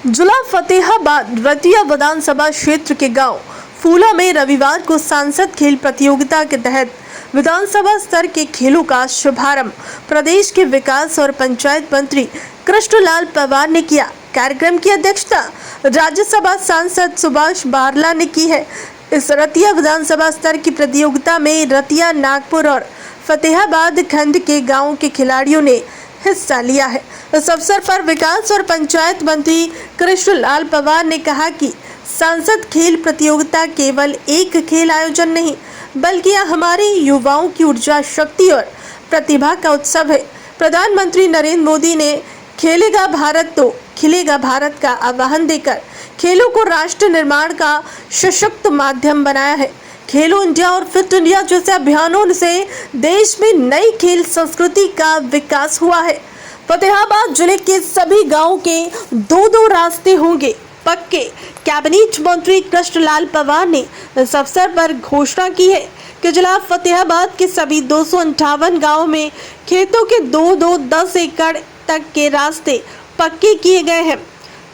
जिला फतेहाबाद रतिया विधानसभा क्षेत्र के गांव फूला में रविवार को सांसद खेल प्रतियोगिता के तहत विधानसभा स्तर के खेलों का शुभारंभ प्रदेश के विकास और पंचायत मंत्री कृष्णलाल पवार ने किया। कार्यक्रम की अध्यक्षता राज्यसभा सांसद सुभाष बारला ने की है। इस रतिया विधानसभा स्तर की प्रतियोगिता में रतिया, नागपुर और फतेहाबाद खंड के गाँव के खिलाड़ियों ने हिस्सा लिया है। इस अवसर पर विकास और पंचायत मंत्री कृष्णलाल पवार ने कहा कि सांसद खेल प्रतियोगिता केवल एक खेल आयोजन नहीं, बल्कि यह हमारे युवाओं की ऊर्जा, शक्ति और प्रतिभा का उत्सव है। प्रधानमंत्री नरेंद्र मोदी ने खेलेगा भारत तो खिलेगा भारत का आह्वान देकर खेलों को राष्ट्र निर्माण का सशक्त माध्यम बनाया है। खेलो इंडिया और फिट इंडिया जैसे अभियानों से देश में नई खेल संस्कृति का विकास हुआ है। फतेहाबाद जिले के सभी गांवों के दो रास्ते होंगे पक्के। कैबिनेट मंत्री कृष्णलाल पवार ने इस अवसर पर घोषणा की है कि जिला फतेहाबाद के सभी 258 गांवों में खेतों के 10 एकड़ तक के रास्ते पक्के किए गए हैं।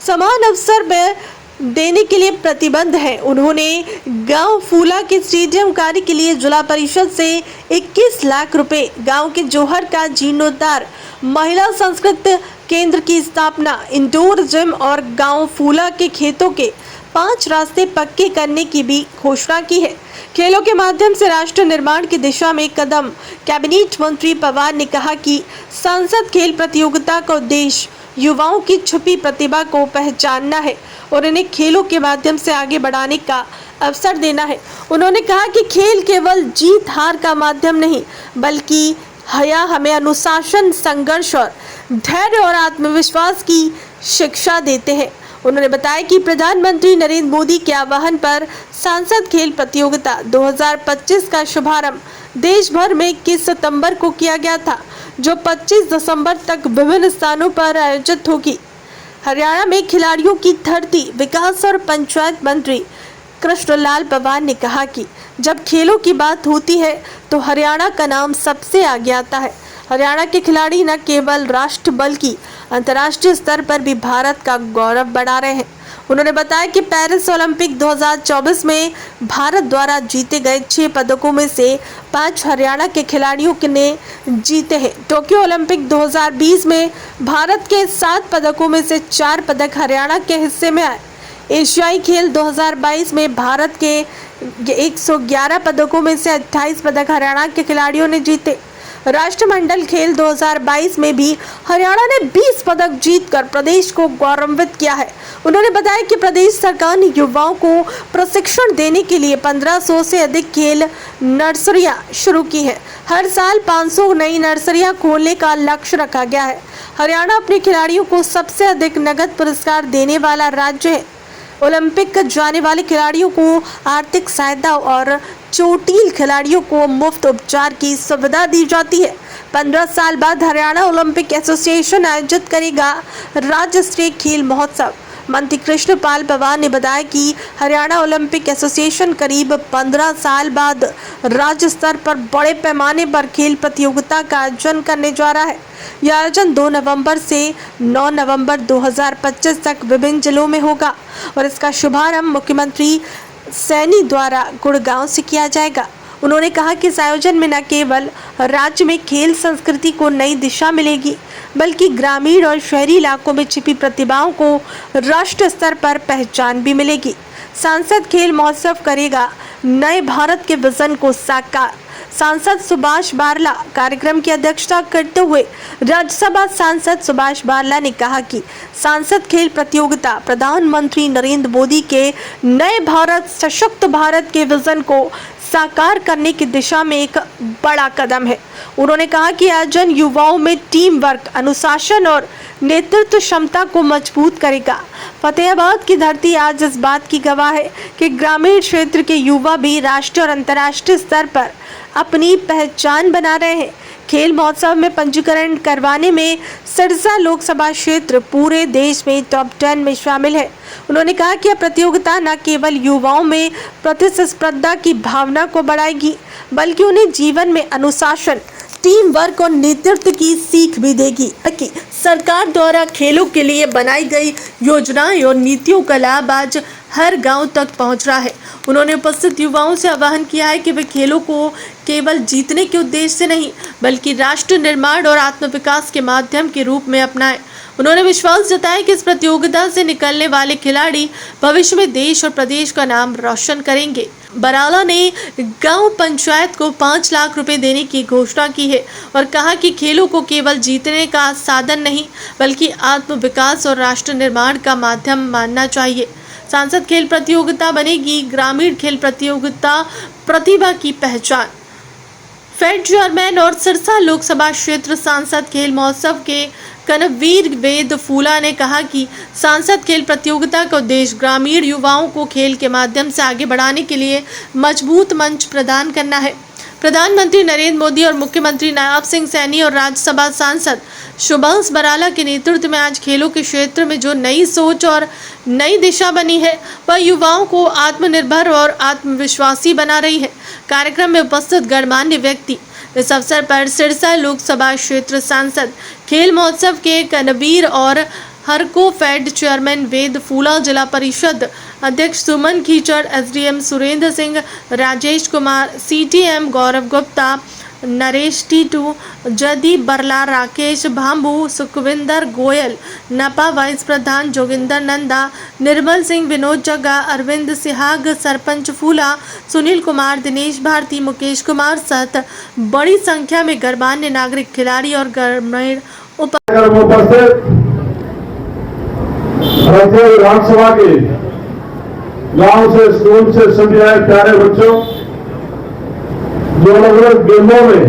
समान अवसर में देने के लिए प्रतिबद्ध है। उन्होंने गांव फूला के स्टेडियम कार्य के लिए जिला परिषद से 21 लाख रुपए, गांव के जोहर का जीर्णोद्धार, महिला संस्कृत केंद्र की स्थापना, इंडोर जिम और गांव फूला के खेतों के 5 रास्ते पक्के करने की भी घोषणा की है। खेलों के माध्यम से राष्ट्र निर्माण की दिशा में कदम। कैबिनेट मंत्री पवार ने कहा कि सांसद खेल प्रतियोगिता का उद्देश्य युवाओं की छुपी प्रतिभा को पहचानना है और इन्हें खेलों के माध्यम से आगे बढ़ाने का अवसर देना है। उन्होंने कहा कि खेल केवल जीत हार का माध्यम नहीं, बल्कि हमें अनुशासन, संघर्ष और धैर्य और आत्मविश्वास की शिक्षा देते हैं। उन्होंने बताया कि प्रधानमंत्री नरेंद्र मोदी के आह्वान पर सांसद खेल प्रतियोगिता 2025 का शुभारंभ देश भर में 21 सितंबर को किया गया था, जो 25 दिसंबर तक विभिन्न स्थानों पर आयोजित होगी। हरियाणा में खिलाड़ियों की धरती। विकास और पंचायत मंत्री कृष्णलाल पवार ने कहा कि जब खेलों की बात होती है तो हरियाणा का नाम सबसे आगे आता है। हरियाणा के खिलाड़ी न केवल राष्ट्र बल्कि अंतर्राष्ट्रीय स्तर पर भी भारत का गौरव बढ़ा रहे हैं। उन्होंने बताया कि पेरिस ओलंपिक 2024 में भारत द्वारा जीते गए 6 पदकों में से 5 हरियाणा के खिलाड़ियों ने जीते हैं। टोक्यो ओलंपिक 2020 में भारत के 7 पदकों में से 4 पदक हरियाणा के हिस्से में आए। एशियाई खेल 2022 में भारत के 111 पदकों में से 28 पदक हरियाणा के खिलाड़ियों ने जीते। राष्ट्रमंडल खेल 2022 में भी हरियाणा ने 20 पदक जीतकर प्रदेश को गौरवान्वित किया है। उन्होंने बताया कि प्रदेश सरकार ने युवाओं को प्रशिक्षण देने के लिए 1500 से अधिक खेल नर्सरियां शुरू की है। हर साल 500 नई नर्सरियां खोलने का लक्ष्य रखा गया है। हरियाणा अपने खिलाड़ियों को सबसे अधिक नगद पुरस्कार देने वाला राज्य है। ओलंपिक जाने वाले खिलाड़ियों को आर्थिक सहायता और चोटिल खिलाड़ियों को मुफ्त उपचार की सुविधा दी जाती है। 15 साल बाद हरियाणा ओलंपिक एसोसिएशन आयोजित करेगा राज्य स्तरीय खेल महोत्सव। मंत्री कृष्णपाल पवार ने बताया कि हरियाणा ओलंपिक एसोसिएशन करीब 15 साल बाद राज्य स्तर पर बड़े पैमाने पर खेल प्रतियोगिता का आयोजन करने जा रहा है। यह आयोजन 2 नवंबर से 9 नवंबर 2025 तक विभिन्न जिलों में होगा और इसका शुभारंभ मुख्यमंत्री सैनी द्वारा गुड़गांव से किया जाएगा। उन्होंने कहा कि इस आयोजन में न केवल राज्य में खेल संस्कृति को नई दिशा मिलेगी, बल्कि ग्रामीण और शहरी इलाकों में छिपी प्रतिभाओं को राष्ट्रीय स्तर पर पहचान भी मिलेगी। सांसद खेल महोत्सव करेगा नए भारत के विजन को साकार। सांसद सुभाष बारला कार्यक्रम की अध्यक्षता करते हुए राज्यसभा सांसद सुभाष बारला ने कहा कि सांसद खेल प्रतियोगिता प्रधानमंत्री नरेंद्र मोदी के नए भारत, सशक्त भारत के विजन को साकार करने की दिशा में एक बड़ा कदम है। उन्होंने कहा कि आयोजन युवाओं में टीम वर्क, अनुशासन और नेतृत्व क्षमता को मजबूत करेगा। फतेहाबाद की धरती आज इस बात की गवाह है कि ग्रामीण क्षेत्र के युवा भी राष्ट्रीय और अंतर्राष्ट्रीय स्तर पर अपनी पहचान बना रहे हैं। खेल महोत्सव में पंजीकरण करवाने में सिरसा लोकसभा क्षेत्र पूरे देश में टॉप 10 में शामिल है। उन्होंने कहा कि यह प्रतियोगिता न केवल युवाओं में प्रतिस्पर्धा की भावना को बढ़ाएगी, बल्कि उन्हें जीवन में अनुशासन, टीम वर्क और नेतृत्व की सीख भी देगी ताकि सरकार द्वारा खेलों के लिए बनाई गई योजनाएं और नीतियों का लाभ आज हर गांव तक पहुंच रहा है। उन्होंने उपस्थित युवाओं से आह्वान किया है कि वे खेलों को केवल जीतने के उद्देश्य से नहीं बल्कि राष्ट्र निर्माण और आत्मविकास के माध्यम के रूप में अपनाएं। उन्होंने विश्वास जताया कि इस प्रतियोगिता से निकलने वाले खिलाड़ी भविष्य में देश और प्रदेश का नाम रोशन करेंगे। बराला ने गांव पंचायत को 5 लाख रुपए देने की घोषणा की है और कहा कि खेलों को केवल जीतने का साधन नहीं बल्कि आत्मविकास और राष्ट्र निर्माण का माध्यम मानना चाहिए। सांसद खेल प्रतियोगिता बनेगी ग्रामीण खेल प्रतियोगिता प्रतिभा की पहचान। फेड चेयरमैन और सिरसा लोकसभा क्षेत्र सांसद खेल महोत्सव के कनवीर वेद फूला ने कहा कि सांसद खेल प्रतियोगिता का उद्देश्य ग्रामीण युवाओं को खेल के माध्यम से आगे बढ़ाने के लिए मजबूत मंच प्रदान करना है। प्रधानमंत्री नरेंद्र मोदी और मुख्यमंत्री नवाब सिंह सैनी और राज्यसभा सांसद शुभांश बराला के नेतृत्व में आज खेलों के क्षेत्र में जो नई सोच और नई दिशा बनी है वह युवाओं को आत्मनिर्भर और आत्मविश्वासी बना रही है। कार्यक्रम में उपस्थित गणमान्य व्यक्ति इस अवसर पर सिरसा लोकसभा क्षेत्र सांसद खेल महोत्सव के कनवीर और हरको फेड चेयरमैन वेद फूला, जिला परिषद अध्यक्ष सुमन कीचड़, एसडीएम सुरेंद्र सिंह, राजेश कुमार, सीटीएम गौरव गुप्ता, नरेश टीटू, जदी बरला, राकेश भांबू, सुखविंदर गोयल, नपा वाइस प्रधान जोगिंदर नंदा, निर्मल सिंह, विनोद जग्गा, अरविंद सिहाग, सरपंच फूला, सुनील कुमार, दिनेश भारती, मुकेश कुमार सहित बड़ी संख्या में गणमान्य नागरिक, खिलाड़ी और ग्रामीण विधानसभा के गांव से स्कूल से सभी आए प्यारे बच्चों, जो अलग अलग गेमों में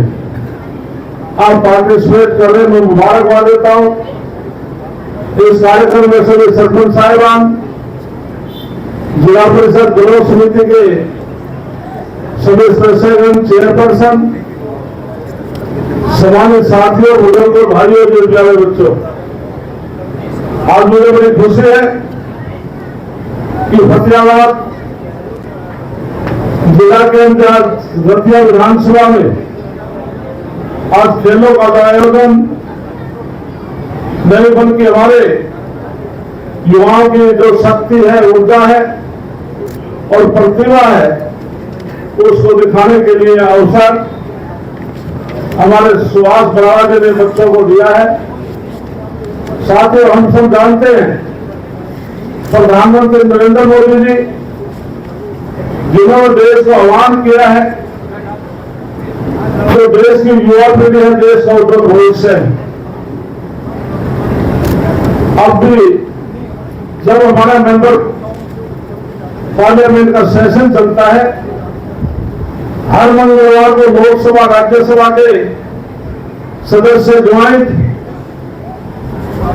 आप पार्टिसिपेट कर रहे हैं, मैं मुबारकबाद देता हूं। इस कार्यक्रम में सभी सरपंच साहिबान, जिला परिषद गृह समिति के सभी सदस्यगण, चेयरपर्सन, सम्मानित साथियों, बुजुर्गों, भाइयों, जो प्यारे बच्चों, आज मुझे बड़ी खुशी है कि फतेहाबाद जिला के इंचार्ज रतिया विधानसभा में आज खेलों का आयोजन नहीं बल्कि हमारे युवाओं की जो शक्ति है, ऊर्जा है और प्रतिभा है, उसको दिखाने के लिए अवसर हमारे सुभाष बराला जी ने बच्चों को दिया है। साथियों, हम सब जानते हैं प्रधानमंत्री नरेंद्र मोदी जी जिन्होंने देश को आह्वान किया है, जो देश की युवा पीढ़ी है, देश का उज्जवल भविष्य है। अब भी जब हमारा मेंबर पार्लियामेंट का सेशन चलता है, हर मंगलवार को लोकसभा राज्यसभा के सदस्य ज्वाइंट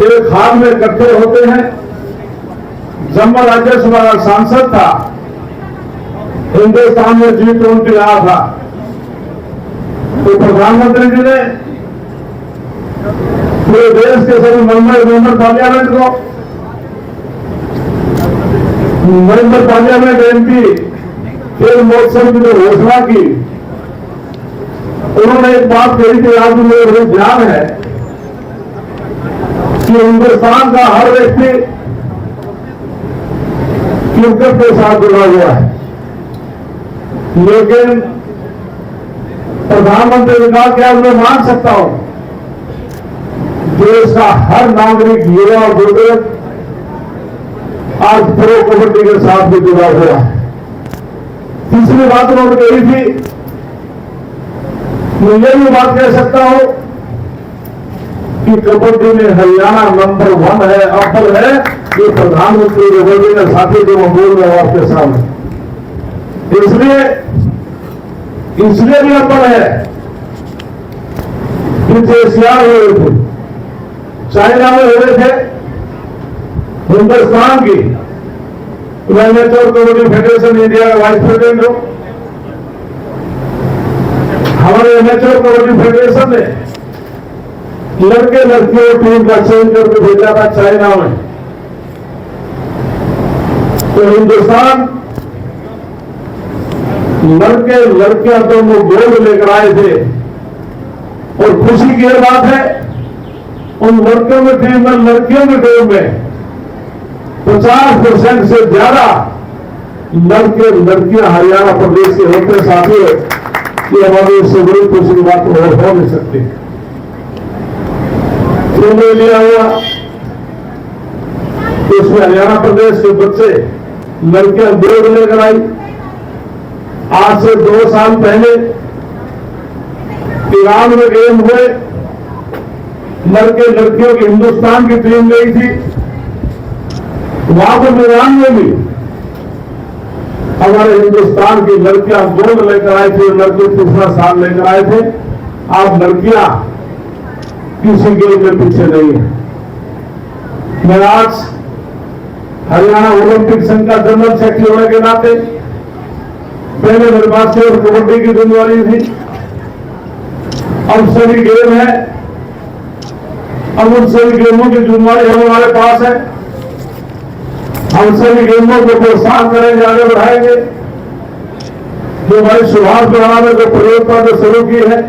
एक हाल में इकट्ठे होते हैं। जब मैं राज्यसभा का सांसद था, हिंदुस्तान में G20 आया था, तो प्रधानमंत्री जी ने पूरे देश के सभी मेंबर पार्लियामेंट को, मेंबर पार्लियामेंट MP खेल महोत्सव की जो घोषणा की, उन्होंने एक बात कही थी, आज मुझे बहुत ध्यान है कि हिंदुस्तान का हर व्यक्ति क्रिकेट के साथ जुड़ा हुआ है, लेकिन प्रधानमंत्री ने कहा कि आज मैं मान सकता हूं देश का हर नागरिक, युवा, बुजुर्ग आज प्रो कबड्डी के साथ भी जुड़ा हुआ है। तीसरी बात उन्होंने कही थी, मैं ये भी बात कह सकता हूं कि कबड्डी में हरियाणा नंबर 1 है, अव्वल है। ये प्रधानमंत्री कबड्डी के साथी जो मैं बोल रहा हूं आपके सामने, इसलिए भी अव्वल है। एशियाड हुए थे, चाइना में हुए थे, हिंदुस्तान की मैं नेचर कबड्डी फेडरेशन इंडिया का वाइस प्रेसिडेंट हूं। हमारे नेचर कबड्डी फेडरेशन ने लड़के लड़कियों टीम का चयन करके भेजा था चाइना में, तो हिंदुस्तान लड़के लड़कियां दोनों गोल्ड लेकर आए थे और खुशी की यह बात है, उन लड़कियों की टीम में, लड़कियों की टीम में 50% से ज्यादा लड़के लड़कियां हरियाणा प्रदेश के होते साथियों, ये हमारी इससे बड़ी खुशी की बात और हो नहीं सकती। क्यों लिया हुआ, इसमें हरियाणा प्रदेश के बच्चे लड़कियां दौड़ लेकर आई। आज से 2 साल पहले ईरान में गेम हुए, लड़के लड़कियों की हिंदुस्तान की टीम गई थी। वहां पर ईरान में भी हमारे हिंदुस्तान की लड़कियां गोल्ड लेकर आई थी, लड़के तीसरा स्थान लेकर आए थे। आज लड़कियां किसी गेम में पीछे नहीं है। मैं आज हरियाणा ओलंपिक संघ का जनरल सेक्रेटरी होने के नाते पहले मेरे पास केवल कबड्डी की जिम्मेदारी थी, अब सभी गेम है, अब उन सभी गेमों की जिम्मेदारी हमारे पास है। हम सभी गेमों को प्रोत्साहन करेंगे, आगे बढ़ाएंगे। जो भाई सुभाष बराड़ा ने जो प्रयोगता जो शुरू की है,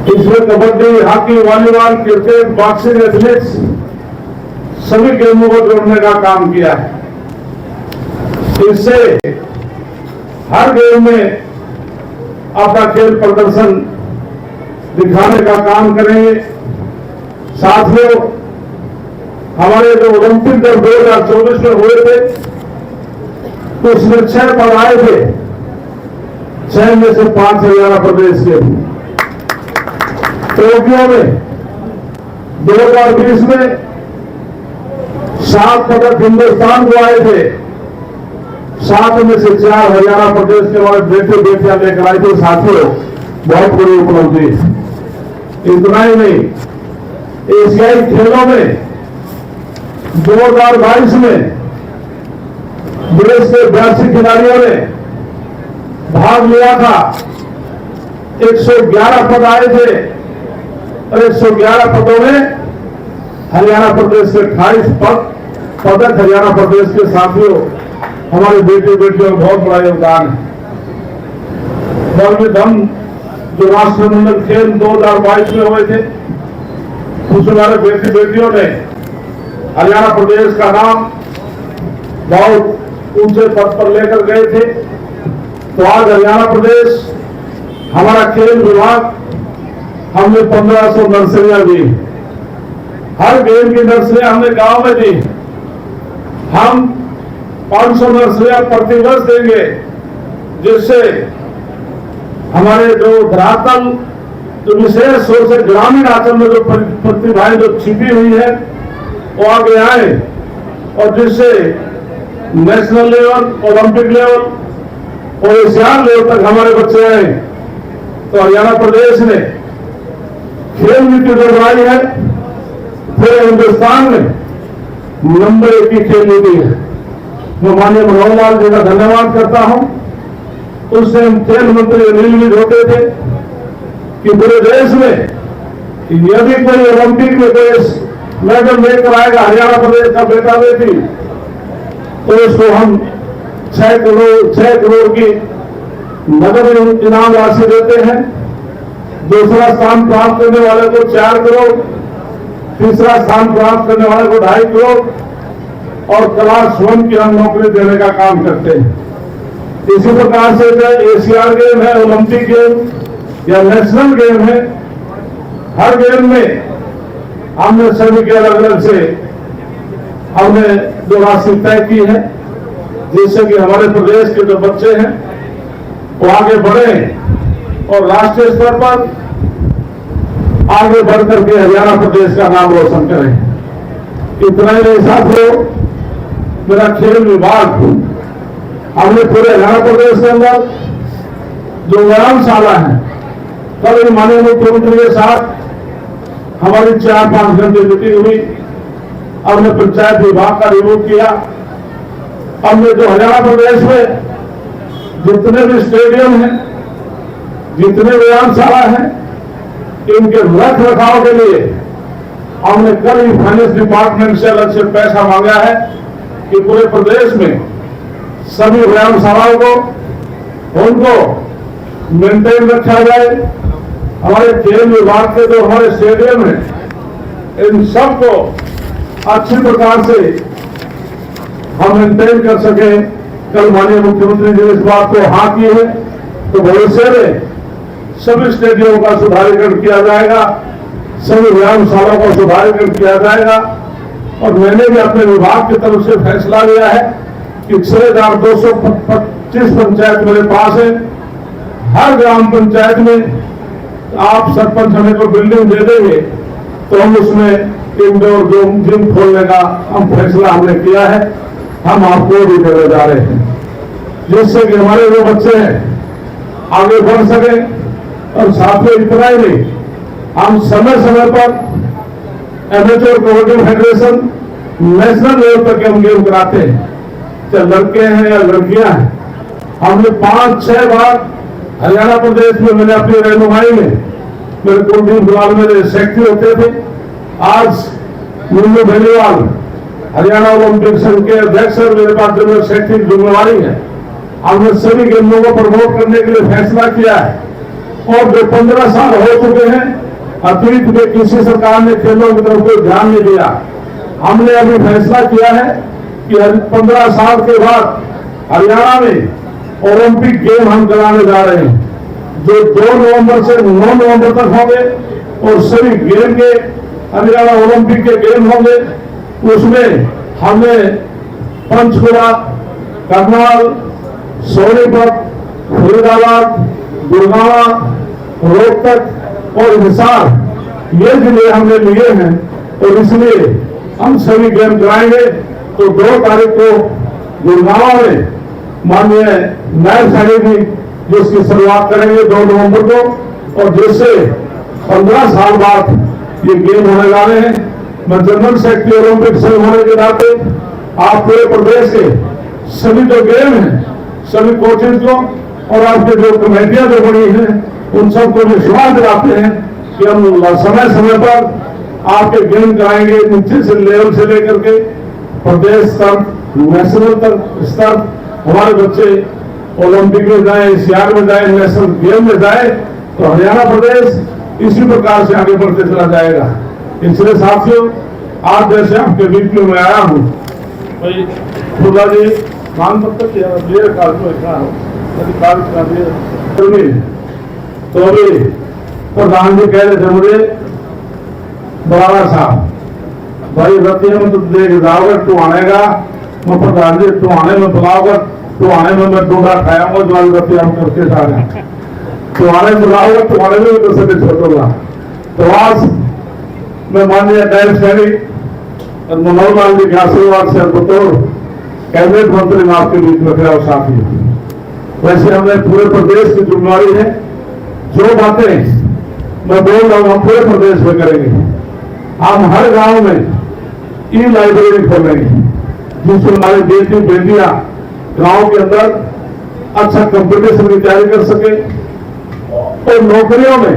इसमें kabaddi, hockey, volleyball, cricket, boxing, athletics सभी गेमों को जोड़ने का काम किया है। इससे हर गेम में अपना खेल प्रदर्शन दिखाने का काम करेंगे। साथियों, हमारे जो ओलंपिक जब 2024 में हुए थे, तो उसमें 6 पद आए थे, 6 में से 5 हरियाणा प्रदेश के। टोक्यो में 2020 में 7 पदक हिंदुस्तान को आए थे, 7 में से 4 हरियाणा प्रदेश के हमारे बेटे बेटियां लेकर आए थे। साथियों, बहुत बड़ी उपलब्धि। इतना ही नहीं, एशियाई खेलों में 2022 में देश के 82 खिलाड़ियों ने भाग लिया था। 111 पद आए थे और 111 पदों में हरियाणा प्रदेश के 28 पदक हरियाणा प्रदेश के। साथियों, हमारे बेटे बेटियों का बहुत बड़ा योगदान है। हम जो राष्ट्रमंडल खेल 2022 में हुए थे, उसमें हमारे बेटे बेटियों ने हरियाणा प्रदेश का नाम बहुत ऊंचे पद पर लेकर गए थे। तो आज हरियाणा प्रदेश, हमारा खेल विभाग, हमने 1500 नर्सरियां दी। हर गेम की नर्सरियां हमने गांव में दी। हम 500 नर्सरियां प्रतिवर्ष देंगे, जिससे हमारे जो धरातल, जो विशेष रूप से ग्रामीण अंचल में जो प्रतिभाएं जो छिपी हुई है, वो आगे आए और जिससे नेशनल लेवल, ओलंपिक लेवल और एशियान लेवल तक हमारे बच्चे आए। तो हरियाणा प्रदेश ने खेल नीति जो बनाई है, पूरे हिंदुस्तान में नंबर 1 की खेल नीति है। मैं माननीय मनोहर लाल जी का धन्यवाद करता हूं। उससे हम खेल मंत्री अनिल भी होते थे कि पूरे देश में यदि कोई ओलंपिक में कोई मेडल लेकर आएगा हरियाणा प्रदेश का बेटा बेटी, तो उसको हम 6 करोड़ की नगद इनाम राशि देते हैं। दूसरा स्थान प्राप्त करने वाले को 4 करोड़, तीसरा स्थान प्राप्त करने वाले को 2.5 करोड़ और क्लास 1 की हम नौकरी देने का काम करते हैं। इसी प्रकार से चाहे एशियाड गेम है, ओलंपिक गेम या नेशनल गेम है, हर गेम में हमने सभी के अलग अलग से हमने जो राशि तय की है, जिससे कि हमारे प्रदेश के जो बच्चे हैं वो आगे बढ़े और राष्ट्रीय स्तर पर आगे बढ़ करके हरियाणा प्रदेश का नाम रोशन करें। इतना ही नहीं साथियों, मेरा खेल विभाग, हमने पूरे हरियाणा प्रदेश के अंदर जो व्यायामशाला है, कल माननीय मुख्यमंत्री के साथ हमारी 4-5 घंटे मीटिंग हुई। हमने पंचायत विभाग का रिव्यू किया। हमने जो हरियाणा प्रदेश में जितने भी स्टेडियम हैं, जितने व्यायामशाला हैं, इनके रख रखाव के लिए हमने कल ही फाइनेंस डिपार्टमेंट से अलग से पैसा मांगा है कि पूरे प्रदेश में सभी व्यायामशालाओं को उनको मेंटेन रखा जाए, हमारे खेल विभाग के जो हमारे स्टेडियम है, इन सबको अच्छी प्रकार से हम मेंटेन कर सके। कल माननीय मुख्यमंत्री जी ने इस बात को हाँ की है, तो भविष्य में सभी स्टेडियमों का सुधारीकरण किया जाएगा, सभी व्यायामशालाओं का सुधारीकरण किया जाएगा। और मैंने भी अपने विभाग की तरफ से फैसला लिया है कि 6225 पंचायत मेरे पास है, हर ग्राम पंचायत में आप सरपंच हमें को बिल्डिंग दे देंगे तो हम उसमें इंडोर जिम खोलने का फैसला हमने किया है। हम आपको भी देने जा रहे हैं, जिससे कि हमारे जो बच्चे हैं आगे बढ़ सके। और साथ में इतना ही नहीं, हम समय समय पर amateur kabaddi federation national level तक हम गेम कराते हैं, चाहे लड़के हैं या लड़कियां हैं। हमने 5-6 बार हरियाणा प्रदेश में मैंने अपनी रहनुमाई में, मेरे कुलदीप लाल मेरे सेक्रेटरी होते थे, आज मुन्नू बेनीवाल हरियाणा ओलंपिक संघ के अध्यक्ष और मेरे पास जनरल सेक्रेटरी की जिम्मेवारी है। हमने सभी गेमों को प्रमोट करने के लिए फैसला किया है। और जो 15 साल हो चुके हैं, अतीत में किसी सरकार ने खेलों की तरफ कोई ध्यान नहीं दिया। हमने अभी फैसला किया है कि 15 साल के बाद हरियाणा में ओलंपिक गेम हम कराने जा रहे हैं, जो 2 नवंबर से 9 नवंबर तक होंगे। और सभी गेम के हरियाणा ओलंपिक के गेम होंगे। उसमें हमें पंचकुला, करनाल, सोनीपत, फरीदाबाद, गुड़गांव, रोहतक और हिसार, ये जिले हमने लिए हैं। और इसलिए हम सभी गेम कराएंगे। तो 2 तारीख को गुड़गांव में माननीय नायब साहब जी जिसकी शुरुआत करेंगे 2 नवंबर को, और जिससे 15 साल बाद ये गेम होने जा रहे हैं। मैं जनरल सेक्रेटरी ओलंपिक संघ होने के नाते आप पूरे प्रदेश के सभी जो गेम हैं, सभी कोचेज को और आपके जो कमेटियां जो बनी हैं, उन सबको विश्वास दिलाते हैं कि हम समय समय पर आपके गेम कराएंगे। नीचे से लेवल से लेकर के प्रदेश स्तर, नेशनल स्तर, हमारे बच्चे ओलंपिक में जाए, एशियाड में जाए, नेशनल गेम में जाए, तो हरियाणा प्रदेश इसी प्रकार से आगे बढ़ते चला जाएगा। इसलिए साथियों, आज जैसे आपके बीच में मैं आया हूँ, खुदा जी मान पत्र तो अभी प्रधान जी कह रहे थे मुझे, बराबर साहब भाई रतिया में तो देख जाओगे, तू आनेगा, मैं प्रधान जी तू आने में बुलाओगे, तू आने में मैं डूडा खाऊंगा जो रतिया में करके सारे, तू आने बुलाओगे, तू आने में तो सभी छोटोगा। तो आज मैं माननीय नायब सैनिक मनोहर लाल जी के आशीर्वाद से बतौर कैबिनेट मंत्री में आपके बीच में खड़ा साथी। वैसे हमें पूरे प्रदेश की जिम्मेवारी है। जो बातें मैं बोल रहा हूँ हम पूरे प्रदेश में करेंगे। हम हर गांव में ई लाइब्रेरी खोलेंगे, जिससे हमारी बेटी बेटियां गांव के अंदर अच्छा कंपटीशन की तैयारी कर सके। और नौकरियों में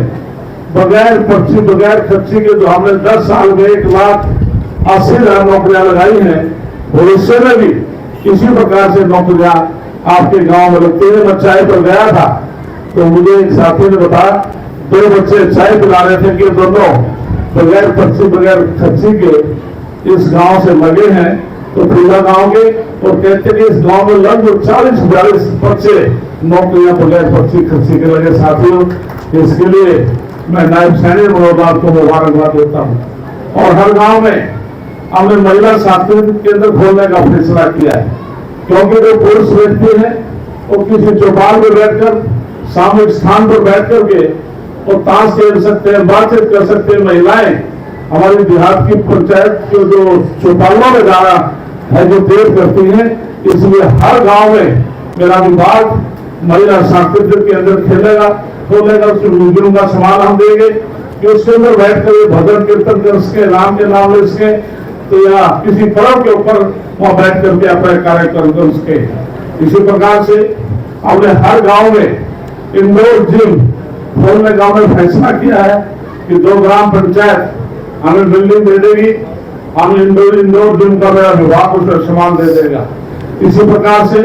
बगैर पर्ची, बगैर खर्ची के जो हमने 10 साल में 1,80,000 नौकरियां लगाई हैं, भविष्य में भी इसी प्रकार से नौकरियां आपके गांव में लगती है। मैं चाय पर गया था तो मुझे एक साथी ने बताया 2 बच्चे चाय पिला रहे थे कि दोनों बगैर पर्ची, बगैर खर्ची के इस गांव से लगे हैं, तो फूला गांव के, और कहते कि इस गांव में लगभग 40-42 बच्चे नौकरियां बगैर पर्ची खर्ची के लगे। साथियों, इसके लिए मैं नायब सैनिक मनोहर को मुबारकबाद देता हूँ। और हर गांव में हमने महिला सांस्कृतिक केंद्र खोलने का फैसला किया है, क्योंकि जो पुरुष व्यक्ति है वो किसी चौपाल में बैठकर, सामूहिक स्थान पर बैठ करके और ताश खेल सकते हैं, बातचीत कर सकते हैं। महिलाएं हमारी देहात की पंचायत के जो चौपालों में जाना है जो देर करती हैं, इसलिए हर गांव में मेरा विभाग महिला सांस्कृतिक केंद्र खोलेगा। उसके बुजुर्गों का सामान हम देंगे कि उसके अंदर बैठ कर भजन कीर्तन कर सके, राम के नाम ले सके, तो या किसी पर्व के ऊपर वहां बैठ करके अपना कार्यक्रम कर सके। इसी प्रकार से हमने हर गांव में इंडोर जिम खोलने का हमने फैसला किया है कि 2 ग्राम पंचायत हमें बिल्डिंग दे देगी, हम इंडोर जिम का मेरा विभाग उसमें सामान दे देगा। इसी प्रकार से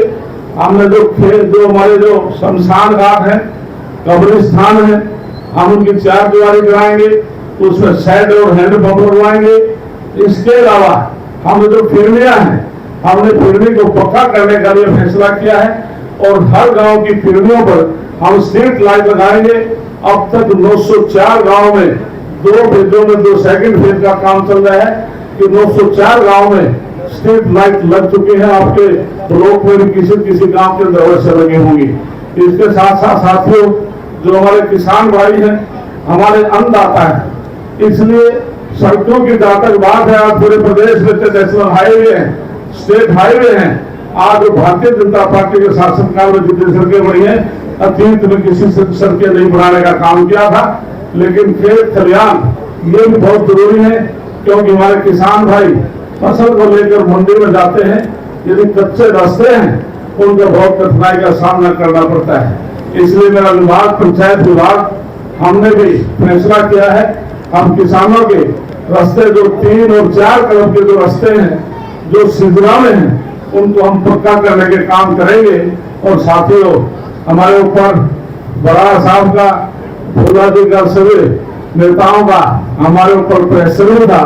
हमने जो हमारे जो शमशान घाट है, कब्रिस्तान है, हम उनकी 4 दीवारी कराएंगे, उसमें शेड और हैंडपंप लगवाएंगे। इसके अलावा हम जो फिरनियां हैं, हमने फिरनी को पक्का करने का लिए फैसला किया है और हर गांव की फिरनियों पर हम स्ट्रीट लाइट लगाएंगे। अब तक 904 गांव में 2 फेजों में 2 सेकंड फेज का काम चल रहा है कि 904 गांव में स्ट्रीट लाइट लग चुकी है। आपके ब्लॉक में भी किसी गांव के अंदर अवश्य लगी होंगी। इसके साथ साथ साथियों, जो हमारे किसान भाई हैं, हमारे अन्नदाता है, इसलिए सड़कों की जहां तक बात है, आज पूरे प्रदेश में नेशनल हाईवे है, स्टेट हाईवे हैं। आज भारतीय जनता पार्टी के शासनकाल में जितनी सड़कें बनी है, अतीत में किसी सड़कें नहीं बनाने का काम किया था। लेकिन खेत खलियान ये भी बहुत जरूरी है, क्योंकि हमारे किसान भाई फसल को लेकर मंडी में जाते हैं, यदि कच्चे रास्ते हैं उनको बहुत कठिनाई का सामना करना पड़ता है। इसलिए मेरा विभाग, पंचायत विभाग, हमने भी फैसला किया है, हम किसानों के रास्ते जो 3 और 4 कदम के जो रास्ते हैं जो सिजरा में हैं, उनको हम पक्का करने के काम करेंगे। और साथियों, हमारे ऊपर बड़ा साहब का, भोला जी का, सभी नेताओं का हमारे ऊपर प्रेशर था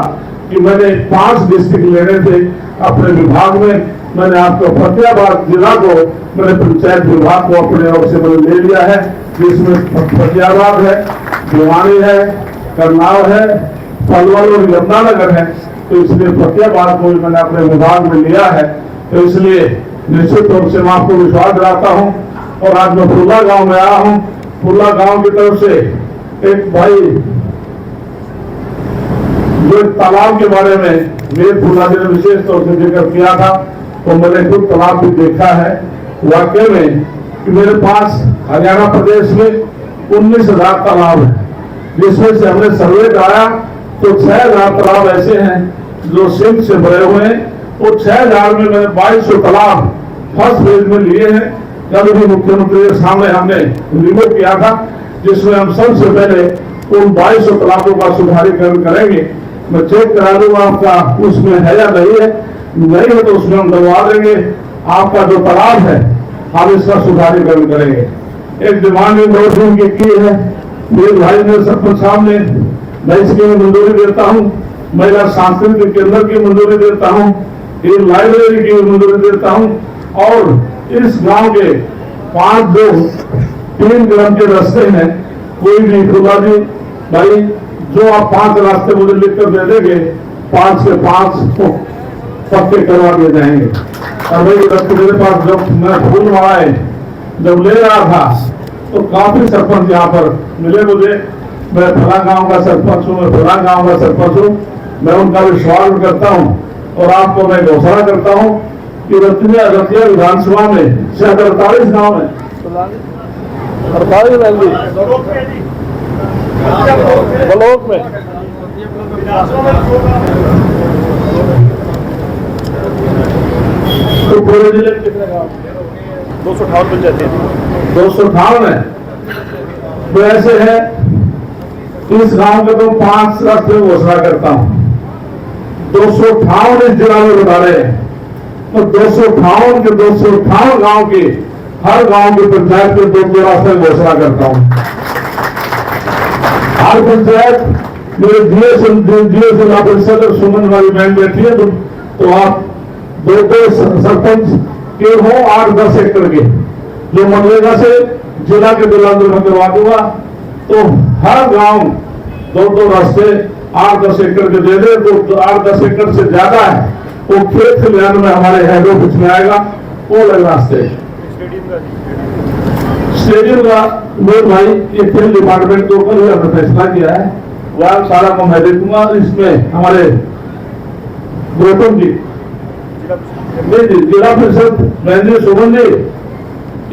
कि मैंने 5 डिस्ट्रिक्ट लेने थे अपने विभाग में। मैंने आपको फतेहाबाद जिला को, मैंने पंचायत विभाग को अपने ओर से मैंने ले लिया है, जिसमें फतेहाबाद है, भिवानी है, करनाल है, पलवल और यमुनानगर है। तो इसलिए फतेहाबाद को भी मैंने अपने विभाग में लिया है। तो इसलिए निश्चित रूप से मैं आपको विश्वास दिलाता हूँ। और आज मैं फुल्ला गांव में आया हूँ। फुल्ला गांव की तरफ से एक भाई जो तालाब के बारे में मेरे फुल्ला जी ने विशेष तौर से जिक्र किया था, तो मैंने खुद तालाब भी देखा है वाकई में कि मेरे पास हरियाणा प्रदेश में 19,000 तालाब है, जिसमें से हमने सर्वे कराया तो 6,000 तालाब ऐसे हैं जो सिंक से भरे हुए हैं। और 6,000 में मैंने 2200 तालाब फर्स्ट फेज में लिए हैं। कल भी मुख्यमंत्री के सामने हमने रिमूव किया था, जिसमें हम सबसे पहले उन 2200 तालाबों का सुधारीकरण करेंगे। मैं चेक करा दूंगा आपका उसमें है या नहीं है, नहीं है तो उसमें हम डलवा देंगे। आपका जो तालाब है हम इसका सुधारीकरण करेंगे। एक डिमांड इनकी की है मेरे भाई ने सरपंच साहब ने, मैं इसकी मंजूरी देता हूँ। महिला सांस्कृतिक केंद्र की मंजूरी देता हूँ, एक लाइब्रेरी की मंजूरी देता हूँ। और इस गांव के 3 कदम के रास्ते हैं, कोई भी फुला जी भाई जो आप 5 रास्ते मुझे लिखकर दे देंगे, 5 के 5 पक्के करवा दिए जाएंगे। और भाई मेरे पास जब मैं फूल मालाएं जब ले रहा था तो काफी सरपंच यहाँ पर मिले मुझे। मैं फला गांव का सरपंच हूँ, मैं फला गांव का सरपंच हूँ। मैं उनका विश्वास करता हूँ और आपको मैं घोषणा करता हूँ कि रतिया विधानसभा में शायद 48 गाँव है, 48 ब्लॉक में तो पूरे जिले में कितने गाँव? 258 पंचायतें हैं। 258 है। तो ऐसे है, इस गांव के तो 5 रास्ते घोषणा करता हूं। 258 इस जिला में बता रहे हैं। तो 258 के 258 गांव के हर गांव की पंचायत के 2 रास्ते घोषणा करता हूं। हर पंचायत मेरे जीएस जिला परिषद और सुमन वाली बहन बैठी है, तो आप 2 सरपंच के हो 8-10 एकड़ के, जो मनरेगा से जिला के बिलासपुर में करवा दूंगा। तो हर गांव 2 रास्ते 8-10 एकड़ के दे दे, तो 8-10 एकड़ से ज्यादा है वो खेत खलियान में हमारे हेड ऑफिस में आएगा, वो अलग रास्ते। स्टेडियम का मेरे भाई ये खेल डिपार्टमेंट को कल हमने फैसला किया है, वह सारा को मैं देखूंगा। इसमें हमारे गौतम जी जिला परिषद महेंद्र सुमन जी,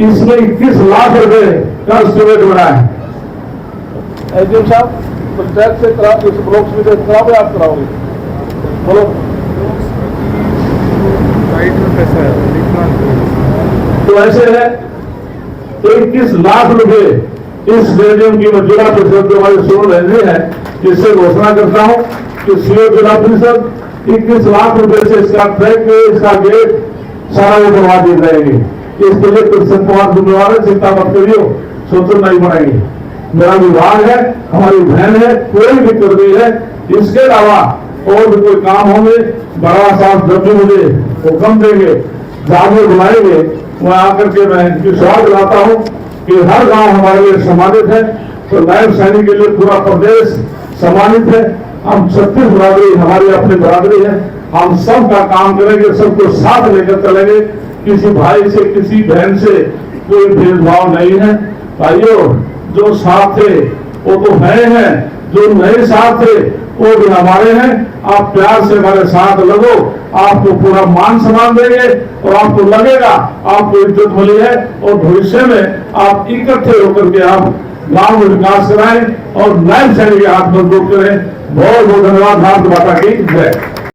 इसमें 21 लाख रुपए का एस्टिमेट बना है। एसडीएम साहब पंचायत से इस ब्लॉक से कराओगे, आप कराओगे? बोलो। तो ऐसे है 21 लाख रुपए इस स्टेडियम की जिला परिषद जो हमारी सुमन महेंद्र है, इससे घोषणा करता हूँ कि सीओ जिला परिषद 21 लाख रुपए से इसका ट्रैक, इसका गेट सारा वो बनवा दिए जाएंगे। इसके लिए कृष्ण कुमार जिम्मेवार है, चिंता मत करियो, सोचो नहीं बनाएंगे। मेरा विभाग है, हमारी बहन है, कोई भी कर्मी है। इसके अलावा और भी कोई काम होंगे, बड़ा साहब जब भी मुझे हुक्म देंगे, जाने बुलाएंगे, वहां आकर के मैं विश्वास दिलाता हूँ कि हर गांव हमारे लिए सम्मानित है। तो नायब सैनिक के लिए पूरा प्रदेश सम्मानित है। हम 36 बरादरी हमारी अपनी बरादरी है। हम सबका काम करेंगे, सबको साथ लेकर चलेंगे। किसी भाई से, किसी बहन से कोई भेदभाव नहीं है। भाइयों, जो साथ थे वो तो हैं, जो नए साथ थे वो भी हमारे हैं। आप प्यार से हमारे साथ लगो, आपको पूरा मान सम्मान देंगे और आपको लगेगा आपको इज्जत मिली है। और भविष्य में आप इकट्ठे होकर के आप गांव में विकास कराएं और नायब सैनिक के हाथ मजबूत करें। बहुत बहुत धन्यवाद। भारत माता की जय।